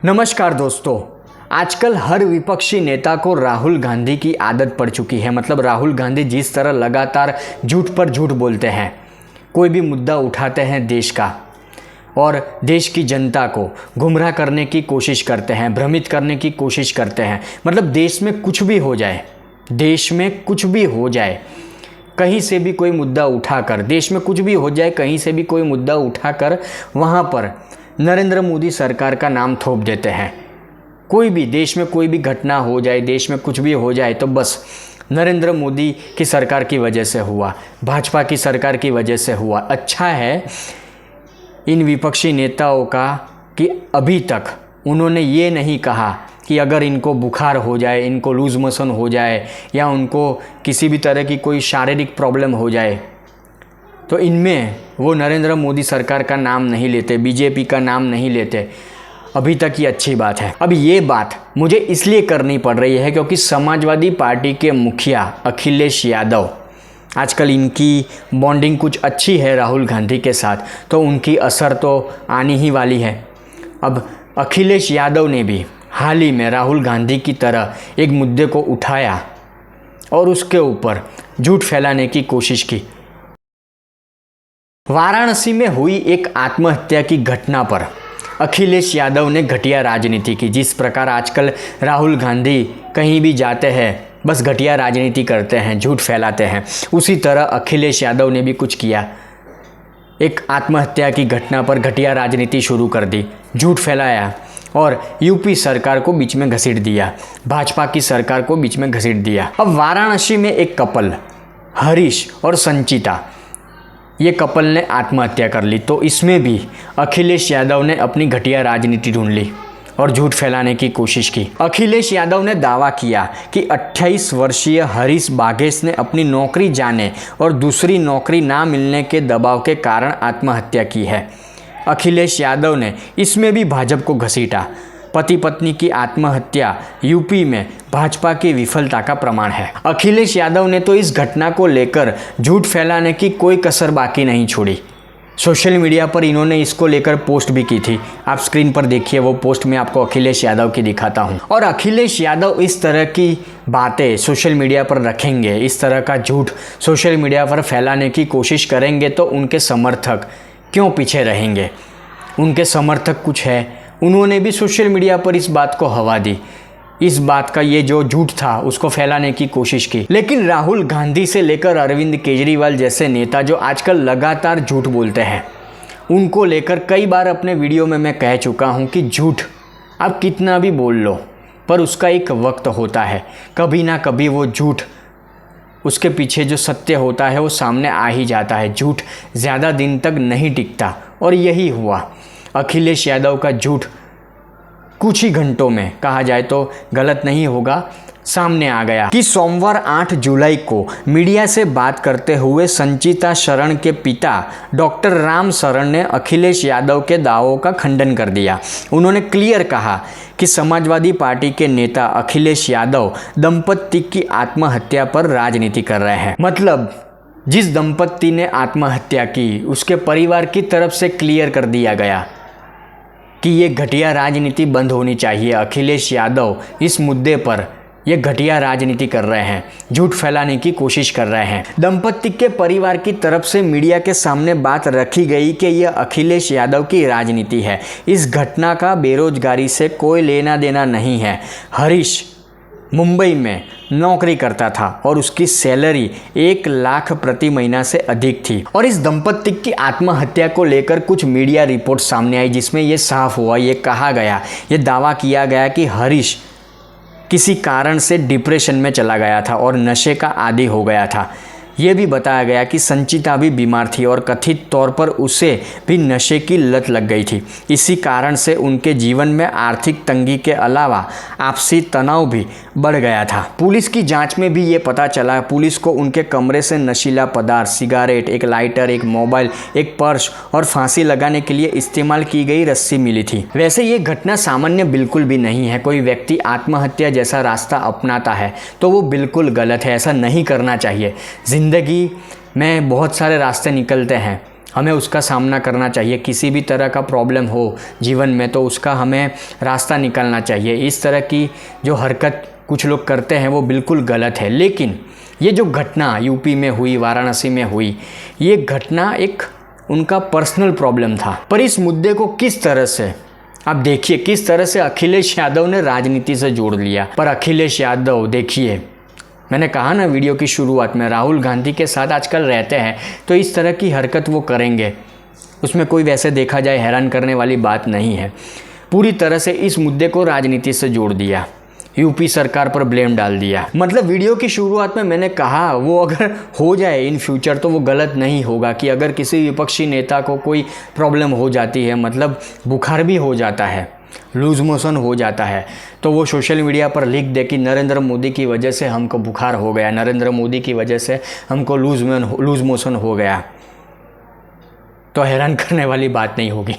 नमस्कार दोस्तों, आजकल हर विपक्षी नेता को राहुल गांधी की आदत पड़ चुकी है। मतलब राहुल गांधी जिस तरह लगातार झूठ पर झूठ बोलते हैं, कोई भी मुद्दा उठाते हैं देश का और देश की जनता को गुमराह करने की कोशिश करते हैं, भ्रमित करने की कोशिश करते हैं। मतलब देश में कुछ भी हो जाए, देश में कुछ भी हो जाए, कहीं से भी कोई मुद्दा उठाकर, देश में कुछ भी हो जाए, कहीं से भी कोई मुद्दा उठाकर वहाँ पर नरेंद्र मोदी सरकार का नाम थोप देते हैं। कोई भी देश में कोई भी घटना हो जाए, देश में कुछ भी हो जाए तो बस नरेंद्र मोदी की सरकार की वजह से हुआ, भाजपा की सरकार की वजह से हुआ। अच्छा है इन विपक्षी नेताओं का कि अभी तक उन्होंने ये नहीं कहा कि अगर इनको बुखार हो जाए, इनको लूज मोशन हो जाए या उनको किसी भी तरह की कोई शारीरिक प्रॉब्लम हो जाए तो इनमें वो नरेंद्र मोदी सरकार का नाम नहीं लेते, बीजेपी का नाम नहीं लेते। अभी तक ये अच्छी बात है। अब ये बात मुझे इसलिए करनी पड़ रही है क्योंकि समाजवादी पार्टी के मुखिया अखिलेश यादव, आजकल इनकी बॉन्डिंग कुछ अच्छी है राहुल गांधी के साथ, तो उनकी असर तो आनी ही वाली है। अब अखिलेश यादव ने भी हाल ही में राहुल गांधी की तरह एक मुद्दे को उठाया और उसके ऊपर झूठ फैलाने की कोशिश की। वाराणसी में हुई एक आत्महत्या की घटना पर अखिलेश यादव ने घटिया राजनीति की। जिस प्रकार आजकल राहुल गांधी कहीं भी जाते हैं बस घटिया राजनीति करते हैं, झूठ फैलाते हैं, उसी तरह अखिलेश यादव ने भी कुछ किया। एक आत्महत्या की घटना पर घटिया राजनीति शुरू कर दी, झूठ फैलाया और यूपी सरकार को बीच में घसीट दिया, भाजपा की सरकार को बीच में घसीट दिया। अब वाराणसी में एक कपल हरीश और संचिता, ये कपल ने आत्महत्या कर ली, तो इसमें भी अखिलेश यादव ने अपनी घटिया राजनीति ढूंढ ली और झूठ फैलाने की कोशिश की। अखिलेश यादव ने दावा किया कि 28 वर्षीय हरीश बाघेश ने अपनी नौकरी जाने और दूसरी नौकरी ना मिलने के दबाव के कारण आत्महत्या की है। अखिलेश यादव ने इसमें भी भाजपा को घसीटा। पति पत्नी की आत्महत्या यूपी में भाजपा की विफलता का प्रमाण है। अखिलेश यादव ने तो इस घटना को लेकर झूठ फैलाने की कोई कसर बाकी नहीं छोड़ी। सोशल मीडिया पर इन्होंने इसको लेकर पोस्ट भी की थी। आप स्क्रीन पर देखिए, वो पोस्ट मैं आपको अखिलेश यादव की दिखाता हूं। और अखिलेश यादव इस तरह की बातें सोशल मीडिया पर रखेंगे, इस तरह का झूठ सोशल मीडिया पर फैलाने की कोशिश करेंगे तो उनके समर्थक क्यों पीछे रहेंगे? उनके समर्थक कुछ है, उन्होंने भी सोशल मीडिया पर इस बात को हवा दी, इस बात का ये जो झूठ था उसको फैलाने की कोशिश की। लेकिन राहुल गांधी से लेकर अरविंद केजरीवाल जैसे नेता जो आजकल लगातार झूठ बोलते हैं, उनको लेकर कई बार अपने वीडियो में मैं कह चुका हूं कि झूठ आप कितना भी बोल लो पर उसका एक वक्त होता है, कभी ना कभी वो झूठ, उसके पीछे जो सत्य होता है वो सामने आ ही जाता है। झूठ ज़्यादा दिन तक नहीं टिकता और यही हुआ। अखिलेश यादव का झूठ कुछ ही घंटों में, कहा जाए तो गलत नहीं होगा, सामने आ गया कि सोमवार 8 जुलाई को मीडिया से बात करते हुए संचिता शरण के पिता डॉक्टर राम शरण ने अखिलेश यादव के दावों का खंडन कर दिया। उन्होंने क्लियर कहा कि समाजवादी पार्टी के नेता अखिलेश यादव दंपत्ति की आत्महत्या पर राजनीति कर रहे हैं। मतलब जिस दंपत्ति ने आत्महत्या की उसके परिवार की तरफ से क्लियर कर दिया गया कि ये घटिया राजनीति बंद होनी चाहिए। अखिलेश यादव इस मुद्दे पर ये घटिया राजनीति कर रहे हैं, झूठ फैलाने की कोशिश कर रहे हैं। दंपत्ति के परिवार की तरफ से मीडिया के सामने बात रखी गई कि यह अखिलेश यादव की राजनीति है, इस घटना का बेरोजगारी से कोई लेना देना नहीं है। हरीश मुंबई में नौकरी करता था और उसकी सैलरी 1 लाख प्रति महीना से अधिक थी। और इस दंपत्ति की आत्महत्या को लेकर कुछ मीडिया रिपोर्ट सामने आई जिसमें यह साफ हुआ, ये कहा गया, ये दावा किया गया कि हरीश किसी कारण से डिप्रेशन में चला गया था और नशे का आदी हो गया था। ये भी बताया गया कि संचिता भी बीमार थी और कथित तौर पर उसे भी नशे की लत लग गई थी। इसी कारण से उनके जीवन में आर्थिक तंगी के अलावा आपसी तनाव भी बढ़ गया था। पुलिस की जांच में भी ये पता चला, पुलिस को उनके कमरे से नशीला पदार्थ, सिगारेट, एक लाइटर, एक मोबाइल, एक पर्स और फांसी लगाने के लिए इस्तेमाल की गई रस्सी मिली थी। वैसे ये घटना सामान्य बिल्कुल भी नहीं है। कोई व्यक्ति आत्महत्या जैसा रास्ता अपनाता है तो वो बिल्कुल गलत है, ऐसा नहीं करना चाहिए। ज़िंदगी में बहुत सारे रास्ते निकलते हैं हमें उसका सामना करना चाहिए। किसी भी तरह का प्रॉब्लम हो जीवन में तो उसका हमें रास्ता निकालना चाहिए। इस तरह की जो हरकत कुछ लोग करते हैं वो बिल्कुल गलत है। लेकिन ये जो घटना यूपी में हुई, वाराणसी में हुई, ये घटना एक उनका पर्सनल प्रॉब्लम था। पर इस मुद्दे को किस तरह से आप देखिए, किस तरह से अखिलेश यादव ने राजनीति से जोड़ लिया। पर अखिलेश यादव देखिए, मैंने कहा ना वीडियो की शुरुआत में, राहुल गांधी के साथ आजकल रहते हैं तो इस तरह की हरकत वो करेंगे, उसमें कोई वैसे देखा जाए हैरान करने वाली बात नहीं है। पूरी तरह से इस मुद्दे को राजनीति से जोड़ दिया, यूपी सरकार पर ब्लेम डाल दिया। मतलब वीडियो की शुरुआत में मैंने कहा वो अगर हो जाए इन फ्यूचर तो वो गलत नहीं होगा कि अगर किसी विपक्षी नेता को कोई प्रॉब्लम हो जाती है, मतलब बुखार भी हो जाता है, लूज़ मोशन हो जाता है, तो वो सोशल मीडिया पर लिख दे कि नरेंद्र मोदी की वजह से हमको बुखार हो गया, नरेंद्र मोदी की वजह से हमको लूज़ मोशन हो गया, तो हैरान करने वाली बात नहीं होगी।